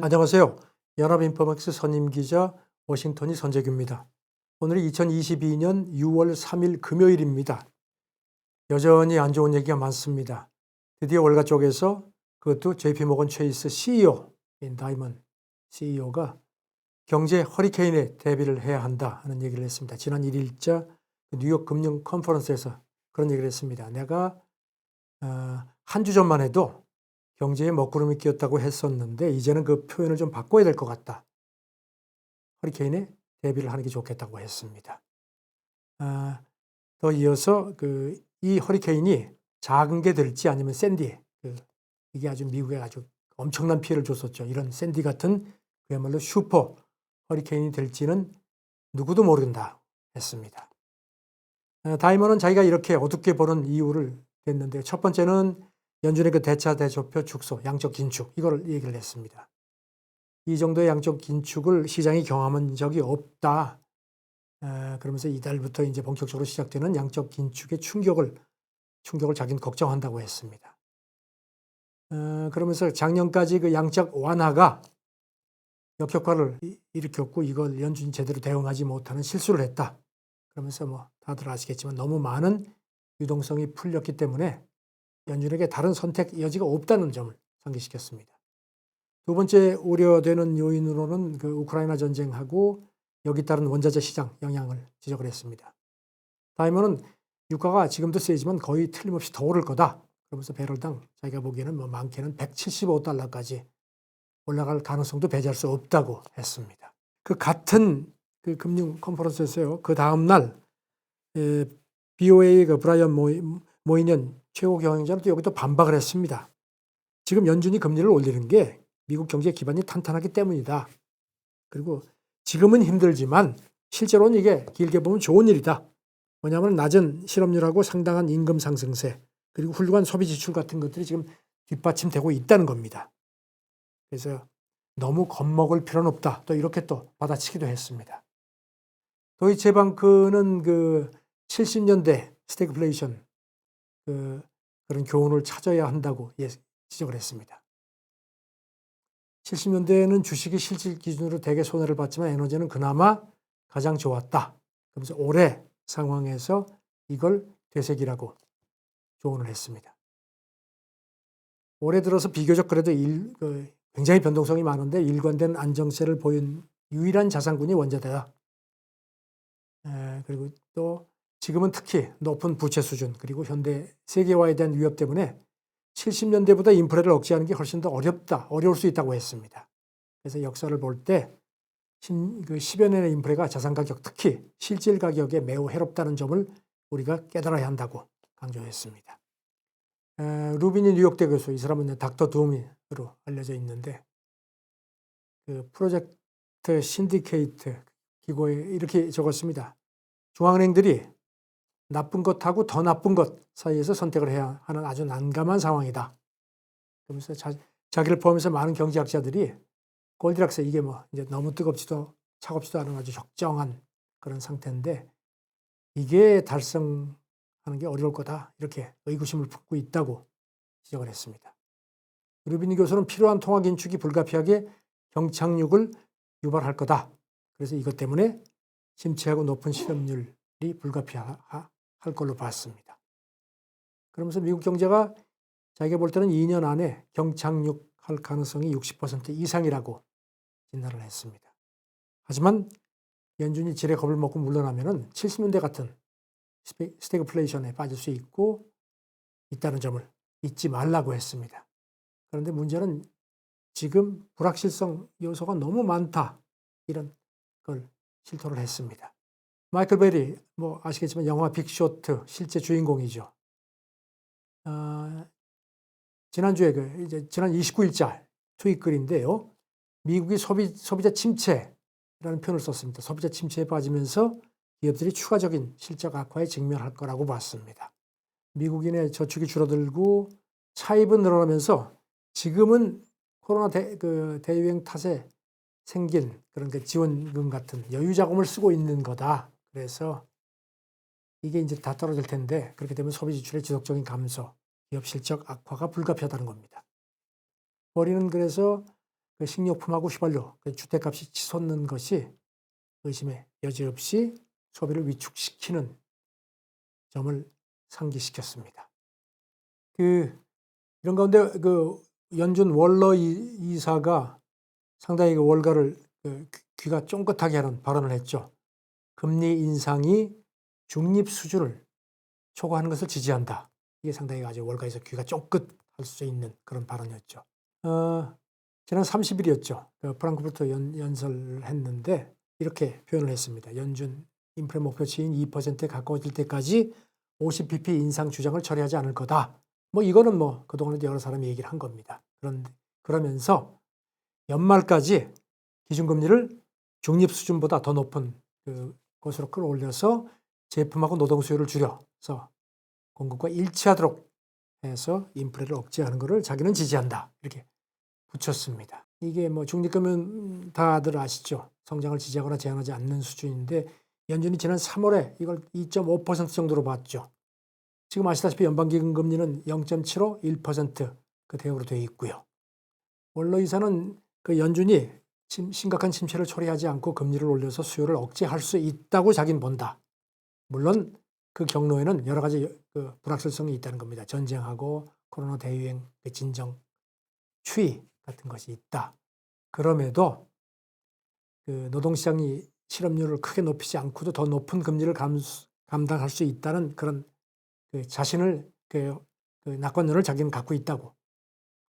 안녕하세요. 연합인포맥스 선임기자 워싱턴이 선재규입니다. 오늘이 2022년 6월 3일 금요일입니다. 여전히 안 좋은 얘기가 많습니다. 드디어 월가 쪽에서 그것도 JP모건 체이스 CEO인 다이먼 CEO가 경제 허리케인에 대비를 해야 한다 하는 얘기를 했습니다. 지난 1일자 뉴욕 금융 컨퍼런스에서 그런 얘기를 했습니다. 내가 한 주 전만 해도 경제에 먹구름이 끼었다고 했었는데 이제는 그 표현을 좀 바꿔야 될 것 같다. 허리케인에 대비를 하는 게 좋겠다고 했습니다. 더 이어서 이 허리케인이 작은 게 될지 아니면 샌디, 이게 아주 미국에 아주 엄청난 피해를 줬었죠. 이런 샌디 같은 그야말로 슈퍼 허리케인이 될지는 누구도 모른다 했습니다. 다이먼은 자기가 이렇게 어둡게 보는 이유를 댔는데 첫 번째는 연준의 그 대차 대조표 축소, 양적 긴축 이걸 얘기를 했습니다. 이 정도의 양적 긴축을 시장이 경험한 적이 없다. 그러면서 이달부터 이제 본격적으로 시작되는 양적 긴축의 충격을 자기는 걱정한다고 했습니다. 그러면서 작년까지 그 양적 완화가 역효과를 일으켰고 이걸 연준이 제대로 대응하지 못하는 실수를 했다. 그러면서 뭐 다들 아시겠지만 너무 많은 유동성이 풀렸기 때문에 연준에게 다른 선택 여지가 없다는 점을 상기시켰습니다. 두 번째 우려되는 요인으로는 그 우크라이나 전쟁하고 여기 따른 원자재 시장 영향을 지적을 했습니다. 다이먼은 유가가 지금도 세지만 거의 틀림없이 더 오를 거다. 그러면서 배럴당 자기가 보기에는 뭐 많게는 $175까지 올라갈 가능성도 배제할 수 없다고 했습니다. 그 같은 그 금융 컨퍼런스에서요. 그 다음 날 BOA 그 브라이언 모이년 최고 경영자는 또 여기도 반박을 했습니다. 지금 연준이 금리를 올리는 게 미국 경제 기반이 탄탄하기 때문이다. 그리고 지금은 힘들지만 실제로는 이게 길게 보면 좋은 일이다. 뭐냐면 낮은 실업률하고 상당한 임금 상승세 그리고 훌륭한 소비 지출 같은 것들이 지금 뒷받침되고 있다는 겁니다. 그래서 너무 겁먹을 필요는 없다. 또 이렇게 또 받아치기도 했습니다. 도이체방크는 그 70년대 스태그플레이션 그런 교훈을 찾아야 한다고 지적을 했습니다. 70년대에는 주식이 실질 기준으로 대개 손해를 봤지만 에너지는 그나마 가장 좋았다. 그러면서 올해 상황에서 이걸 되새기라고 조언을 했습니다. 올해 들어서 비교적 그래도 굉장히 변동성이 많은데 일관된 안정세를 보인 유일한 자산군이 원자재다. 그리고 또 지금은 특히 높은 부채 수준 그리고 현대 세계화에 대한 위협 때문에 70년대보다 인플레를 억제하는 게 훨씬 더 어려울 수 있다고 했습니다. 그래서 역사를 볼 때 10여 년의 인플레가 자산 가격 특히 실질 가격에 매우 해롭다는 점을 우리가 깨달아야 한다고 강조했습니다. 루비니 뉴욕대 교수, 이 사람은 닥터 둠으로 알려져 있는데 그 프로젝트 신디케이트 기고에 이렇게 적었습니다. 중앙은행들이 나쁜 것하고 더 나쁜 것 사이에서 선택을 해야 하는 아주 난감한 상황이다. 그러면서 자기를 포함해서 많은 경제학자들이 골디락스 이게 뭐 이제 너무 뜨겁지도 차갑지도 않은 아주 적정한 그런 상태인데 이게 달성하는 게 어려울 거다. 이렇게 의구심을 품고 있다고 지적을 했습니다. 루비니 교수는 필요한 통화 긴축이 불가피하게 경착륙을 유발할 거다. 그래서 이것 때문에 침체하고 높은 실업률이 불가피할 걸로 봤습니다. 그러면서 미국 경제가 자기가 볼 때는 2년 안에 경착륙할 가능성이 60% 이상이라고 진단을 했습니다. 하지만 연준이 지레 겁을 먹고 물러나면은 70년대 같은 스태그플레이션에 빠질 수 있다는 점을 잊지 말라고 했습니다. 그런데 문제는 지금 불확실성 요소가 너무 많다. 이런 걸 실토를 했습니다. 마이클 베리, 뭐 아시겠지만 영화 빅쇼트 실제 주인공이죠. 지난주에 지난 29일자 트윗 글인데요. 미국이 소비자 침체라는 표현을 썼습니다. 소비자 침체에 빠지면서 기업들이 추가적인 실적 악화에 직면할 거라고 봤습니다. 미국인의 저축이 줄어들고 차입은 늘어나면서 지금은 코로나 대유행 탓에 생긴 그런 그 지원금 같은 여유 자금을 쓰고 있는 거다. 그래서 이게 이제 다 떨어질 텐데 그렇게 되면 소비 지출의 지속적인 감소, 기업 실적 악화가 불가피하다는 겁니다. 머리는 그래서 그 식료품하고 휘발유, 그 주택값이 치솟는 것이 의심의 여지 없이 소비를 위축시키는 점을 상기시켰습니다. 이런 가운데 연준 월러 이사가 상당히 월가를 귀가 쫑긋하게 하는 발언을 했죠. 금리 인상이 중립 수준을 초과하는 것을 지지한다. 이게 상당히 아주 월가에서 귀가 쫑긋할 수 있는 그런 발언이었죠. 지난 30일이었죠. 프랑크푸르트 연설을 했는데 이렇게 표현을 했습니다. 연준 인플레 목표치인 2%에 가까워질 때까지 50bp 인상 주장을 처리하지 않을 거다. 이거는 그동안에도 여러 사람이 얘기를 한 겁니다. 그러면서 연말까지 기준금리를 중립 수준보다 더 높은 것으로 끌어올려서 제품하고 노동 수요를 줄여서 공급과 일치하도록 해서 인플레를 억제하는 것을 자기는 지지한다. 이렇게 붙였습니다. 이게 중립금은 다들 아시죠? 성장을 지지하거나 제한하지 않는 수준인데 연준이 지난 3월에 이걸 2.5% 정도로 봤죠. 지금 아시다시피 연방기금 금리는 0.75, 1% 그 대역으로 되어 있고요. 월러 이사는 연준이 심각한 침체를 초래하지 않고 금리를 올려서 수요를 억제할 수 있다고 자기는 본다. 물론 그 경로에는 여러 가지 불확실성이 있다는 겁니다. 전쟁하고 코로나 대유행, 진정, 추이 같은 것이 있다. 그럼에도 노동시장이 실업률을 크게 높이지 않고도 더 높은 금리를 감당할 수 있다는 그런 자신을 낙관론을 자기는 갖고 있다고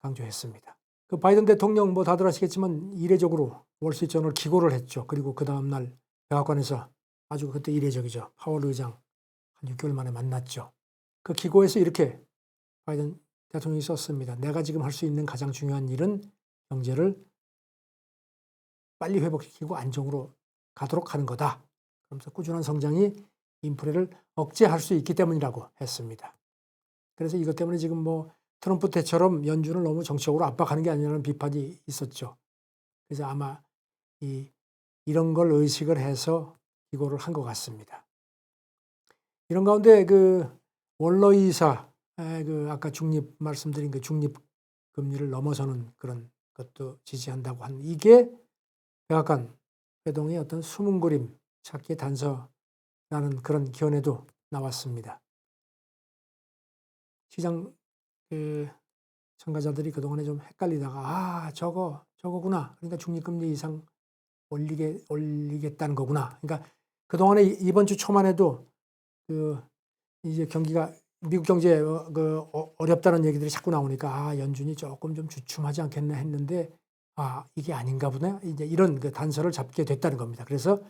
강조했습니다. 바이든 대통령 다들 아시겠지만 이례적으로 월스트리트저널 기고를 했죠. 그리고 그 다음날 백악관에서 아주 그때 이례적이죠. 파월 의장 한 6개월 만에 만났죠. 그 기고에서 이렇게 바이든 대통령이 썼습니다. 내가 지금 할 수 있는 가장 중요한 일은 경제를 빨리 회복시키고 안정으로 가도록 하는 거다. 그러면서 꾸준한 성장이 인플레를 억제할 수 있기 때문이라고 했습니다. 그래서 이것 때문에 지금 트럼프 때처럼 연준을 너무 정치적으로 압박하는 게 아니라는 비판이 있었죠. 그래서 아마 이런 걸 의식을 해서 기고를 한 것 같습니다. 이런 가운데 월러 이사 아까 중립 말씀드린 중립 금리를 넘어서는 그런 것도 지지한다고 한 이게 백악관 회동의 어떤 숨은 그림 찾기의 단서라는 그런 견해도 나왔습니다. 시장 참가자들이 그동안에 좀 헷갈리다가 저거구나. 그러니까 중립금리 이상 올리겠다는 거구나. 그러니까 그동안에 이번 주 초만 해도 이제 경기가 미국 경제 어렵다는 얘기들이 자꾸 나오니까 연준이 조금 좀 주춤하지 않겠나 했는데 이게 아닌가 보네. 이제 이런 단서를 잡게 됐다는 겁니다. 그래서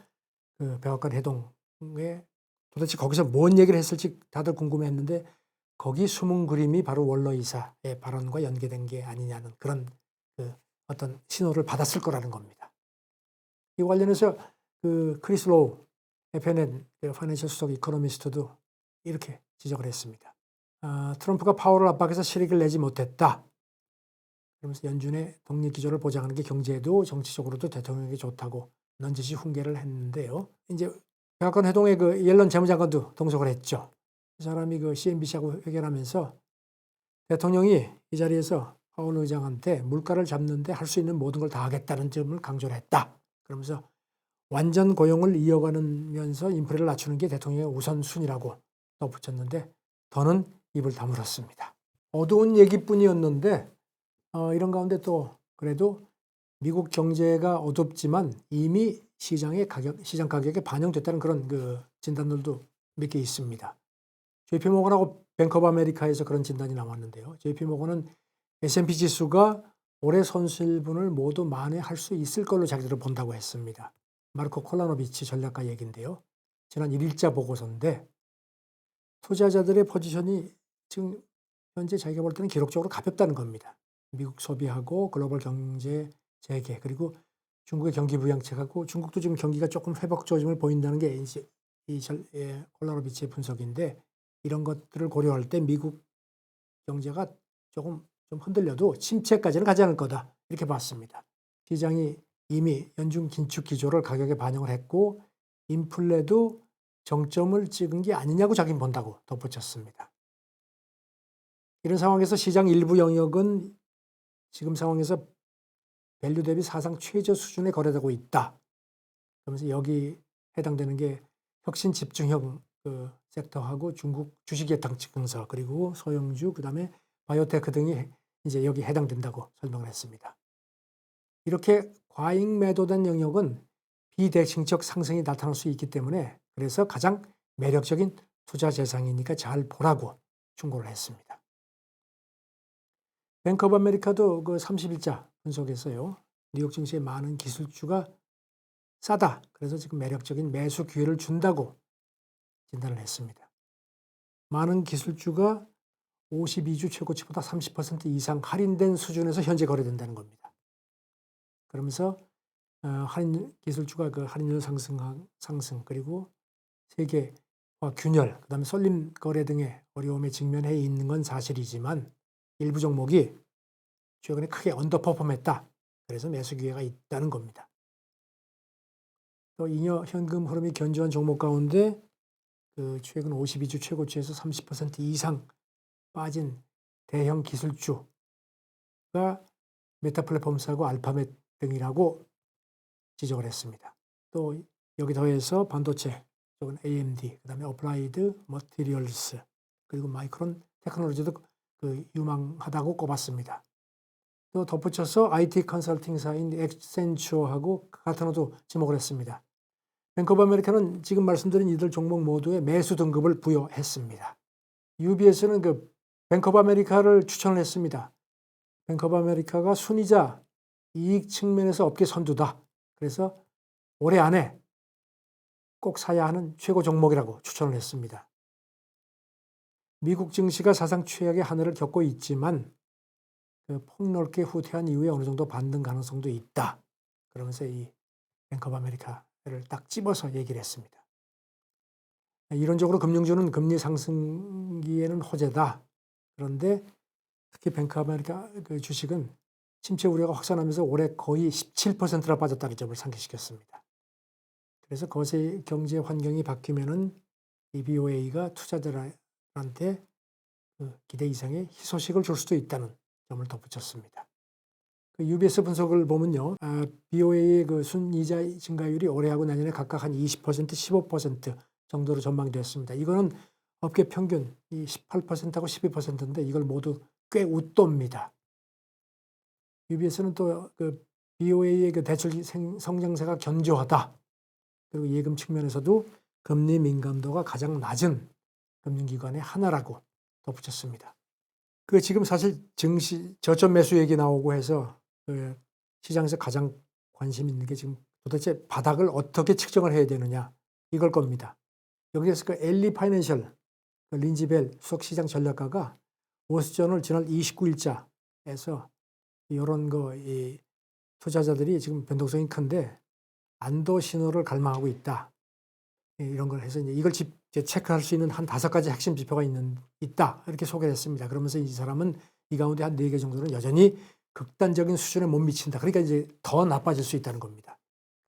백악관 회동에 도대체 거기서 뭔 얘기를 했을지 다들 궁금해했는데 거기 숨은 그림이 바로 월러 이사의 발언과 연계된 게 아니냐는 그런 어떤 신호를 받았을 거라는 겁니다. 이 관련해서 크리스 로우 FNN 파이낸셜 수석 이코노미스트도 이렇게 지적을 했습니다. 트럼프가 파월을 압박해서 실익을 내지 못했다. 그러면서 연준의 독립기조를 보장하는 게 경제에도 정치적으로도 대통령에게 좋다고 넌지시 훈계를 했는데요. 이제 백악관 회동에 옐런 재무장관도 동석을 했죠. 이 사람이 CNBC하고 회견하면서 대통령이 이 자리에서 파월 의장한테 물가를 잡는데 할 수 있는 모든 걸 다 하겠다는 점을 강조를 했다. 그러면서 완전 고용을 이어가면서 인플레를 낮추는 게 대통령의 우선순위라고 덧붙였는데 더는 입을 다물었습니다. 어두운 얘기뿐이었는데 이런 가운데 또 그래도 미국 경제가 어둡지만 이미 시장 가격에 반영됐다는 그런 진단들도 몇 개 있습니다. JP모건하고 뱅크 오브 아메리카에서 그런 진단이 나왔는데요. JP모건은 S&P 지수가 올해 손실분을 모두 만회할 수 있을 걸로 자기들을 본다고 했습니다. 마르코 콜라노비치 전략가 얘기인데요. 지난 1일자 보고서인데 투자자들의 포지션이 지금 현재 자기가 볼 때는 기록적으로 가볍다는 겁니다. 미국 소비하고 글로벌 경제 재개 그리고 중국의 경기 부양책하고 중국도 지금 경기가 조금 회복 조짐을 보인다는 게 콜라노비치의 분석인데 이런 것들을 고려할 때 미국 경제가 조금 좀 흔들려도 침체까지는 가지 않을 거다 이렇게 봤습니다. 시장이 이미 연준 긴축 기조를 가격에 반영을 했고 인플레도 정점을 찍은 게 아니냐고 자기는 본다고 덧붙였습니다. 이런 상황에서 시장 일부 영역은 지금 상황에서 밸류 대비 사상 최저 수준에 거래되고 있다. 그러면서 여기 해당되는 게 혁신 집중형 그 섹터하고 중국 주식 예탁 증서 그리고 소형주 그다음에 바이오테크 등이 이제 여기 해당된다고 설명을 했습니다. 이렇게 과잉 매도된 영역은 비대칭적 상승이 나타날 수 있기 때문에 그래서 가장 매력적인 투자 대상이니까 잘 보라고 충고를 했습니다. 뱅크 오브 아메리카도 그 30일자 분석에서요. 뉴욕 증시의 많은 기술주가 싸다. 그래서 지금 매력적인 매수 기회를 준다고 진단을 했습니다. 많은 기술주가 52주 최고치보다 30% 이상 할인된 수준에서 현재 거래된다는 겁니다. 그러면서 할인 기술주가 그 할인율 상승 그리고 세계화 균열 그다음에 쏠림 거래 등의 어려움에 직면해 있는 건 사실이지만 일부 종목이 최근에 크게 언더퍼폼했다. 그래서 매수 기회가 있다는 겁니다. 또 잉여 현금 흐름이 견조한 종목 가운데 그 최근 52주 최고치에서 30% 이상 빠진 대형 기술주가 메타플랫폼스하고 알파벳 등이라고 지적을 했습니다. 또 여기 더해서 반도체 쪽은 AMD, 그다음에 어플라이드 머티리얼스 그리고 마이크론 테크놀로지도 그 유망하다고 꼽았습니다. 또 덧붙여서 IT 컨설팅사인 엑센추어하고 가트너도 지목을 했습니다. 뱅크 오브 아메리카는 지금 말씀드린 이들 종목 모두에 매수 등급을 부여했습니다. UBS는 그 뱅크 오브 아메리카를 추천을 했습니다. 뱅크 오브 아메리카가 순이자 이익 측면에서 업계 선두다. 그래서 올해 안에 꼭 사야 하는 최고 종목이라고 추천을 했습니다. 미국 증시가 사상 최악의 한 해를 겪고 있지만 그 폭넓게 후퇴한 이후에 어느 정도 반등 가능성도 있다. 그러면서 이 뱅크 오브 아메리카를 딱 집어서 얘기를 했습니다. 이론적으로 금융주는 금리 상승기에는 호재다. 그런데 특히 뱅크 오브 아메리카 그 주식은 침체 우려가 확산하면서 올해 거의 17%나 빠졌다는 점을 상기시켰습니다. 그래서 거세 경제 환경이 바뀌면은 이 BOA가 투자자들한테 그 기대 이상의 희소식을 줄 수도 있다는 점을 덧붙였습니다. 그 UBS 분석을 보면요, BOA의 그 순이자 증가율이 올해하고 내년에 각각 한 20%, 15% 정도로 전망됐습니다. 이거는 업계 평균 이 18%하고 12%인데 이걸 모두 꽤 웃돕니다. UBS는 또 그 BOA의 그 대출 성장세가 견조하다. 그리고 예금 측면에서도 금리 민감도가 가장 낮은 금융기관의 하나라고 덧붙였습니다. 그 지금 사실 증시 저점 매수 얘기 나오고 해서 그 시장에서 가장 관심 있는 게 지금 도대체 바닥을 어떻게 측정을 해야 되느냐 이걸 겁니다. 여기에서 그 엘리 파이낸셜 그 린지벨 수석시장 전략가가 월스트리트저널 지난 29일자에서 이런 이 투자자들이 지금 변동성이 큰데 안도 신호를 갈망하고 있다. 이런 걸 해서 이제 이걸 체크할 수 있는 한 5가지 핵심 지표가 있다. 이렇게 소개를 했습니다. 그러면서 이 사람은 이 가운데 한 4개 정도는 여전히 극단적인 수준에 못 미친다. 그러니까 이제 더 나빠질 수 있다는 겁니다.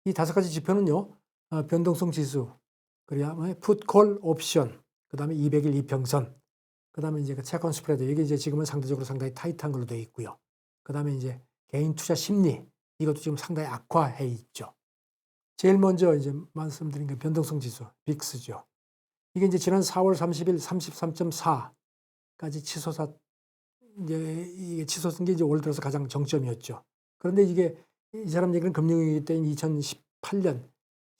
이 5가지 지표는요. 변동성 지수, 그다음에 풋, 콜, 옵션, 그다음에 200일 이평선, 그다음에 이제 그 채권 스프레드. 이게 이제 지금은 상대적으로 상당히 타이트한 걸로 되어 있고요. 그다음에 이제 개인 투자 심리. 이것도 지금 상당히 악화해 있죠. 제일 먼저 이제 말씀드린 게 변동성 지수, 빅스죠. 이게 이제 지난 4월 30일 33.4까지 이게 치솟은 게 이제 올 들어서 가장 정점이었죠. 그런데 이게 이 사람 얘기는 금융위기 때인 2018년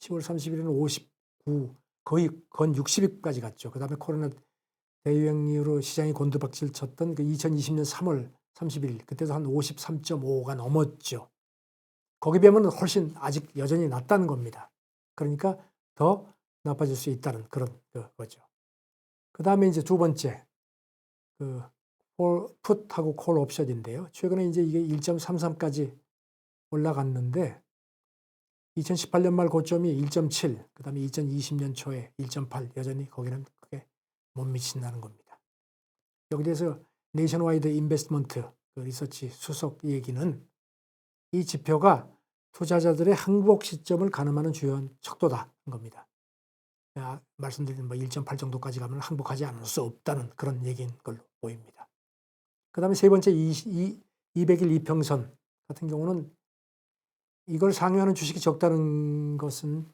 10월 30일에는 59, 거의 건 60위까지 갔죠. 그 다음에 코로나 대유행 이후로 시장이 곤두박질 쳤던 그 2020년 3월 30일, 그때도 한 53.5가 넘었죠. 거기 비하면 훨씬 아직 여전히 낮다는 겁니다. 그러니까 더 나빠질 수 있다는 그런 거죠. 그 다음에 이제 두 번째, 풋하고 콜 옵션인데요. 최근에 이제 이게 1.33까지 올라갔는데 2018년 말 고점이 1.7, 그 다음에 2020년 초에 1.8, 여전히 거기는 크게 못 미친다는 겁니다. 여기 대해서 네이션와이드 인베스트먼트 리서치 수석 얘기는 이 지표가 투자자들의 항복 시점을 가늠하는 주요한 척도다는 겁니다. 말씀드린 1.8 정도까지 가면 항복하지 않을 수 없다는 그런 얘기인 걸로 보입니다. 그 다음에 세 번째 200일 이평선 같은 경우는 이걸 상회하는 주식이 적다는 것은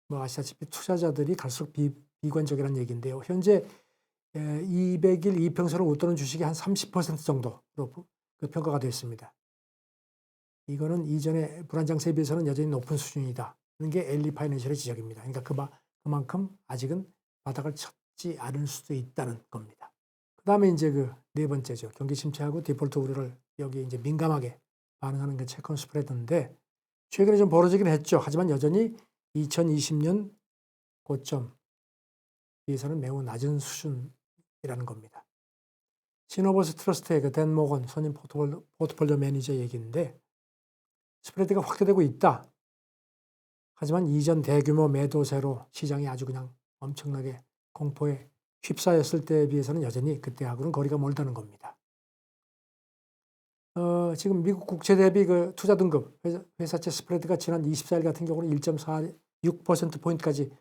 뭐 아시다시피 투자자들이 갈수록 비관적이라는 얘기인데요. 현재 200일 이평선을 웃도는 주식이 한 30% 정도로 평가가 되어 있습니다. 이거는 이전의 불안장세에 비해서는 여전히 높은 수준이다. 하는 게 엘리 파이낸셜의 지적입니다. 그러니까 그만큼 아직은 바닥을 쳤지 않을 수도 있다는 겁니다. 그 다음에 이제 그 네 번째죠. 경기 침체하고 디폴트 우려를 여기 이제 민감하게 반응하는 게 채권 스프레드인데 최근에 좀 벌어지긴 했죠. 하지만 여전히 2020년 고점 비해서는 매우 낮은 수준이라는 겁니다. 시노버스 트러스트의 그 댄 모건 선임 포트폴리오 매니저 얘기인데 스프레드가 확대되고 있다. 하지만 이전 대규모 매도세로 시장이 아주 그냥 엄청나게 공포에 휩싸였을 때에 비해서는 여전히 그때하고는 거리가 멀다는 겁니다. 지금 미국 국채 대비 그 투자 등급 회사채 스프레드가 지난 24일 같은 경우는 1.46%포인트까지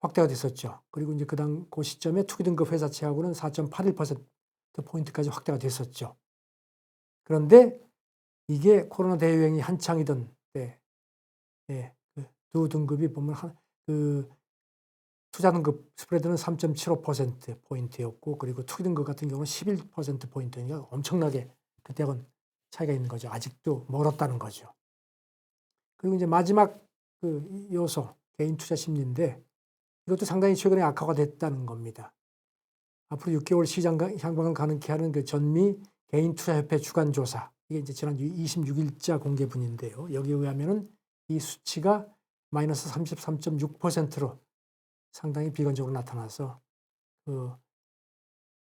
확대가 됐었죠. 그리고 이제 그 시점에 투기 등급 회사채하고는 4.81%포인트까지 확대가 됐었죠. 그런데 이게 코로나 대유행이 한창이던 때, 그 두 등급이 보면 그 투자 등급 스프레드는 3.75%포인트였고, 그리고 투기 등급 같은 경우는 11%포인트니까 엄청나게 그때하고는 차이가 있는 거죠. 아직도 멀었다는 거죠. 그리고 이제 마지막 그 요소, 개인 투자 심리인데 이것도 상당히 최근에 악화가 됐다는 겁니다. 앞으로 6개월 시장 향방을 가능케 하는 그 전미 개인 투자협회 주간 조사, 이게 이제 지난 26일자 공개분인데요. 여기에 의하면은 이 수치가 마이너스 33.6%로 상당히 비관적으로 나타나서 그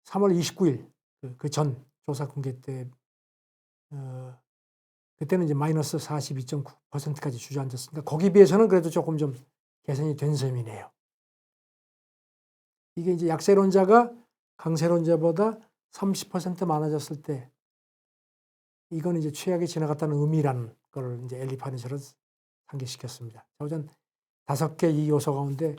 3월 29일 그 전 조사 공개 때 그때는 이제 마이너스 42.9%까지 주저앉았으니까 거기에 비해서는 그래도 조금 좀 개선이 된 셈이네요. 이게 이제 약세론자가 강세론자보다 30% 많아졌을 때 이건 이제 최악이 지나갔다는 의미라는 걸 이제 엘리 파이낸셜은 상기시켰습니다. 우선 5개 이 요소 가운데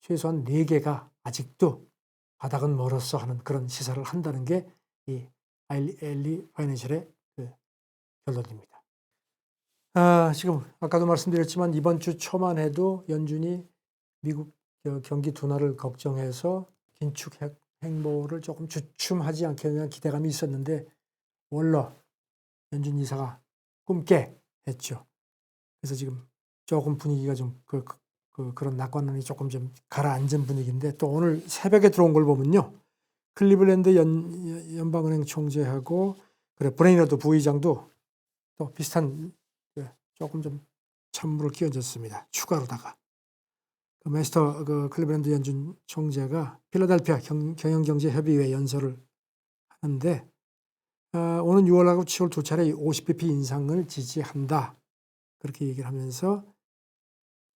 최소한 4개가 아직도 바닥은 멀었어 하는 그런 시사를 한다는 게 이 엘리 파이낸셜의 그 결론입니다. 지금 아까도 말씀드렸지만 이번 주 초만 해도 연준이 미국 경기 둔화를 걱정해서 긴축 행보를 조금 주춤하지 않겠느냐 기대감이 있었는데 원로 연준 이사가 꿈깨 했죠. 그래서 지금 조금 분위기가 좀 그런 낙관론이 조금 좀 가라앉은 분위기인데 또 오늘 새벽에 들어온 걸 보면요. 클리블랜드 연방은행 총재하고 브레이너드 부의장도 또 비슷한 조금 좀 찬물을 끼얹었습니다. 추가로다가 클리블랜드 연준 총재가 필라델피아 경영경제협의회 연설을 하는데 오는 6월하고 7월 두 차례 50bp 인상을 지지한다. 그렇게 얘기를 하면서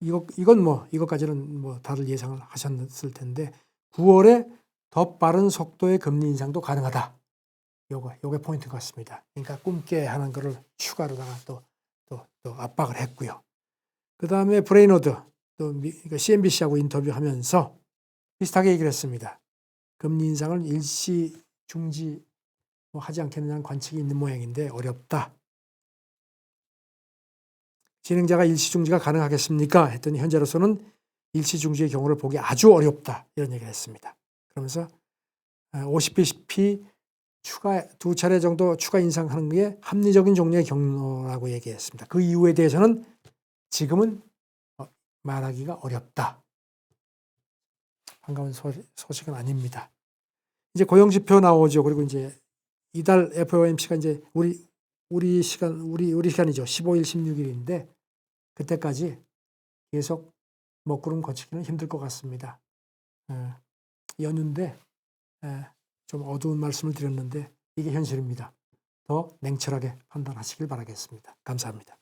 이것까지는 뭐 다들 예상을 하셨을 텐데 9월에 더 빠른 속도의 금리 인상도 가능하다. 요게 포인트 같습니다. 그러니까 꿈깨 하는 거를 추가로다가 또 압박을 했고요. 그 다음에 브레이너드 또 CNBC하고 인터뷰하면서 비슷하게 얘기를 했습니다. 금리 인상을 일시 중지 하지 않겠느냐는 관측이 있는 모양인데 어렵다. 진행자가 일시 중지가 가능하겠습니까? 했더니 현재로서는 일시 중지의 경우를 보기 아주 어렵다. 이런 얘기를 했습니다. 그러면서 50bp 두 차례 정도 추가 인상하는 게 합리적인 종류의 경로라고 얘기했습니다. 그 이유에 대해서는 지금은 말하기가 어렵다. 반가운 소식은 아닙니다. 이제 고용지표 나오죠. 그리고 이제 이달 FOMC가 이제 우리 시간이죠. 15일, 16일인데 그때까지 계속 먹구름 거치기는 힘들 것 같습니다. 연휴인데 좀 어두운 말씀을 드렸는데 이게 현실입니다. 더 냉철하게 판단하시길 바라겠습니다. 감사합니다.